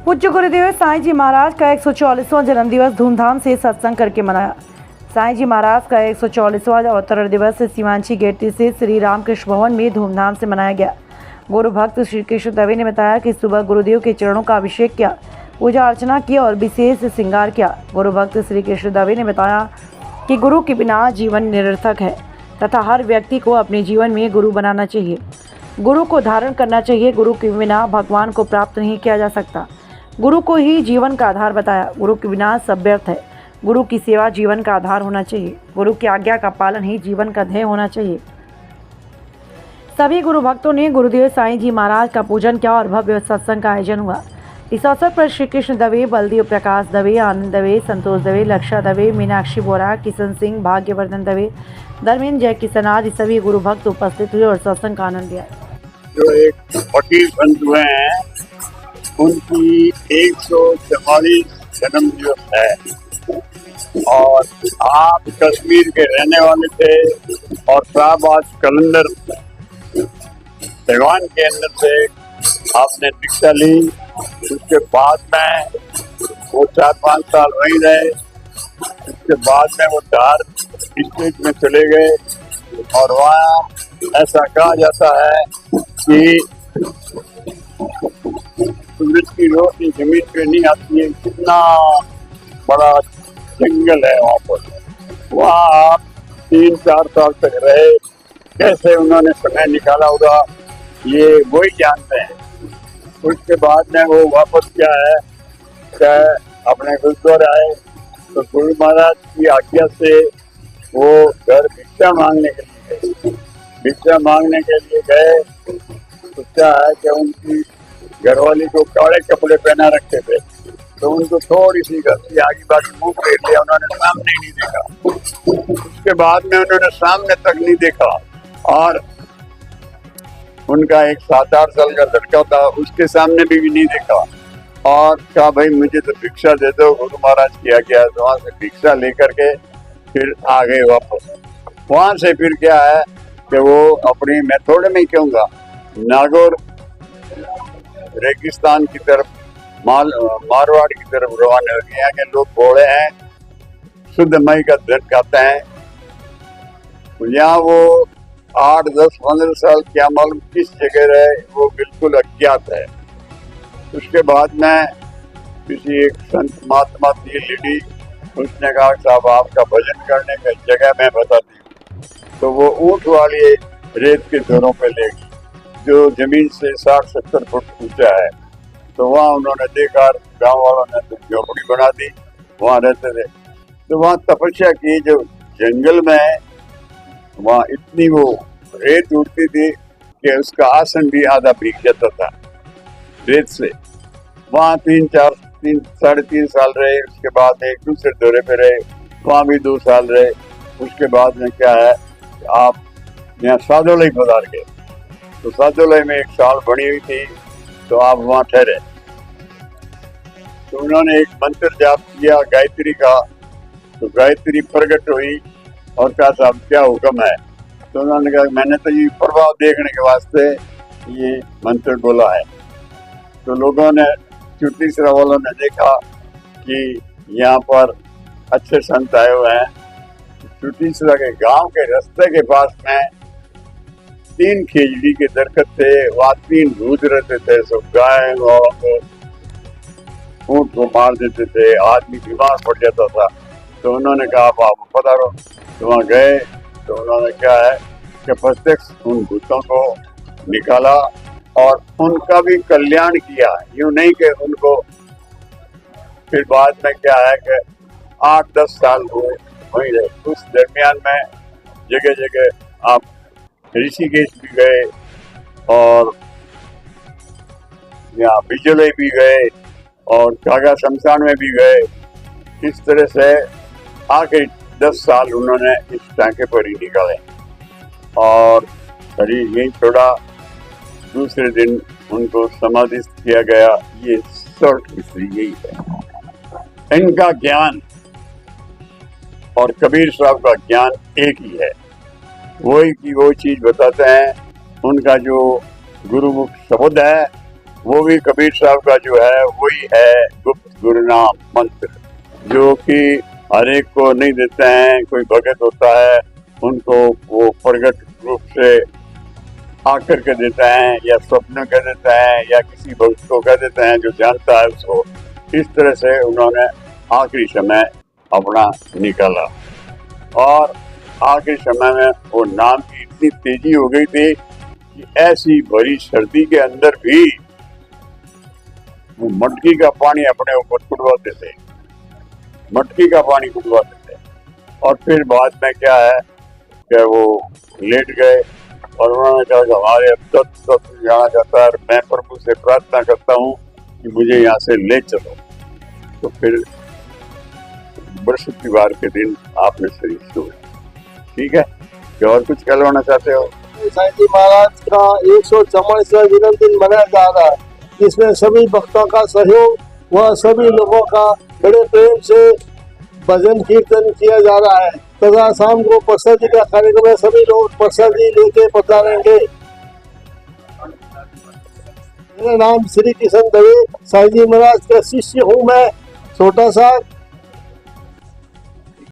पूज्य गुरुदेव साईं जी महाराज का 144वां जन्मदिवस धूमधाम से सत्संग करके मनाया। साईं जी महाराज का 144वां अवतरण दिवस सीमांची गेट से श्री रामकृष्ण भवन में धूमधाम से मनाया गया। गुरु भक्त श्री कृष्ण दवे ने बताया कि सुबह गुरुदेव के चरणों का अभिषेक किया, पूजा अर्चना की और विशेष श्रृंगार किया। गुरु भक्त श्री कृष्ण दवे ने बताया कि गुरु के बिना जीवन निरर्थक है तथा हर व्यक्ति को अपने जीवन में गुरु बनाना चाहिए, गुरु को धारण करना चाहिए। गुरु के बिना भगवान को प्राप्त नहीं किया जा सकता। गुरु को ही जीवन का आधार बताया। गुरु के बिना सब व्यर्थ है। गुरु की सेवा जीवन का आधार होना चाहिए। गुरु की आज्ञा का पालन ही जीवन का ध्येय होना चाहिए। सभी गुरु भक्तों ने गुरुदेव साईं जी महाराज का पूजन किया और भव्य सत्संग का आयोजन हुआ। इस अवसर पर श्री कृष्ण दवे, बलदेव प्रकाश दवे, आनंद दवे, संतोष दवे, लक्षा दवे, मीनाक्षी बोरा, किशन सिंह, भाग्यवर्धन दवे, धर्मेंद्र जय किशन आदि सभी गुरु भक्त उपस्थित हुए और सत्संग का आनंद लिया। जो एक फकीर संत हुए हैं उनकी 144 जन्म दिवस है और आप कश्मीर के रहने वाले थे और शाहबाज कलंदर तैवान के अंदर से आपने दीक्षा ली। उसके बाद में वो 4-5 साल वहीं रहे। उसके बाद में वो धार स्टेट में चले गए और वहाँ ऐसा कहा जाता है कि सूरज की रोशनी जमीन पे नहीं आती है। कितना बड़ा जंगल है वहाँ पर। वहाँ आप 3-4 साल तक रहे। कैसे उन्होंने समय निकाला होगा ये वही जानते हैं। उसके बाद में वो वापस क्या है अपने गुरुद्वारे आए तो गुरु महाराज की आज्ञा से वो घर भिक्षा मांगने के लिए गए। भिक्षा मांगने के लिए गए तो क्या है कि उनकी घरवाली को काले कपड़े पहना रखे थे तो उनको थोड़ी सी गलती आगे बाकी मुंह फेर लिया। उन्होंने सामने नहीं देखा। उसके बाद में उन्होंने सामने तक नहीं देखा और उनका एक 7-8 साल का लड़का था उसके सामने भी नहीं देखा और कहा भाई मुझे तो भिक्षा दे दो। गुरु महाराज किया गया तो वहां से भिक्षा लेकर के फिर आ गए वापस। वहां से फिर क्या है कि वो अपनी मैं थोड़े में ही कहूँगा नागौर रेगिस्तान की तरफ मारवाड़ की तरफ रवाना हो गए। यहाँ के लोग भोले हैं, शुद्ध मई का व्रत खाते हैं। यहाँ वो 8-10-15 साल क्या मालूम किस जगह रहे वो बिल्कुल अज्ञात है। उसके बाद में किसी एक संत महात्मा थी लेडी, उसने कहा साहब आपका भजन करने का जगह मैं बताती हूँ। तो वो ऊंट वाली रेत के जोरों पे ले गई जो जमीन से 60-70 फुट ऊंचा है। तो वहाँ उन्होंने देखा, गांव वालों ने तो झोपड़ी बना दी, वहाँ रहते थे। तो वहाँ तपस्या की। जो जंगल में वहाँ इतनी वो रेत उड़ती थी कि उसका आसन भी आधा भीग जाता था रेत से। वहाँ 3-3.5 साल रहे। उसके बाद एक दूसरे दौरे पे रहे, वहाँ भी 2 साल रहे। उसके बाद में क्या है आप यहाँ साधोलई पधार गए। तो साधोलई में 1 साल बनी हुई थी तो आप वहाँ ठहरे। तो उन्होंने एक मंत्र जाप किया गायत्री का। तो गायत्री प्रकट हुई और कहा साहब क्या हुक्म है। तो उन्होंने कहा मैंने तो ये प्रभाव देखने के वास्ते ये मंत्र बोला है। तो लोगों ने चुटीसरा वालों ने देखा कि यहाँ पर अच्छे संत आए हुए हैं। चुटीसरा के गांव के रास्ते के पास में 3 खेजड़ी के दरख्त थे। वहाँ 3 भूत रहते थे। सब गाय और ऊँट को मार देते थे, आदमी बीमार पड़ जाता था। तो उन्होंने कहा आप पधारो। तो वहाँ गए तो उन्होंने क्या है कि प्रत्यक्ष उन भूतों को निकाला और उनका भी कल्याण किया। यूं नहीं कि उनको फिर बाद में क्या है कि 8-10 साल हुए वहीं रहे। उस दरमियान में जगह जगह आप ऋषिकेश भी गए और यहाँ बिजलई भी गए और कागा शमशान में भी गए। इस तरह से आखिर 10 साल उन्होंने इस टांके पर ही निकाले और शरीर यही छोड़ा। दूसरे दिन उनको समाधिस्थ किया गया। ये शॉर्ट हिस्ट्री यही है। इनका ज्ञान और कबीर साहब का ज्ञान एक ही है। वही की वो चीज बताते हैं। उनका जो गुरुमुख शब्द है वो भी कबीर साहब का जो है वही है गुप्त गुरुनाम मंत्र, जो कि हर एक को नहीं देते हैं। कोई भगत होता है उनको वो प्रगट रूप से आकर के देता है, या स्वप्न कह देता है, या किसी भक्त को कह देते हैं जो जानता है उसको। इस तरह से उन्होंने आखिरी समय अपना निकाला, और आखिरी समय में वो नाम की इतनी तेजी हो गई थी कि ऐसी भरी सर्दी के अंदर भी वो मटकी का पानी अपने ऊपर कुटवाते थे, मटकी का पानी कुटवाते थे। और फिर बाद में क्या है कि वो लेट गए और उन्होंने कहा कि हमारे अब तक जाना चाहता है, मैं प्रभु से प्रार्थना करता हूँ कि मुझे यहाँ से ले चलो। तो फिर बृहस्पतिवार के दिन आपने शरीर छोड़ा। ठीक है, क्या और कुछ कहना चाहते हो? साईं जी महाराज का 144वां जन्मदिन मनाया जा रहा है, जिसमें सभी भक्तों का सहयोग व सभी लोगों का बड़े प्रेम से भजन कीर्तन किया जा रहा है, तथा शाम को प्रसादी का कार्यक्रम में सभी लोग प्रसादी लेके पधारेंगे। मेरा नाम श्री किशन दवे, साईं जी महाराज का शिष्य हूँ मैं, छोटा सा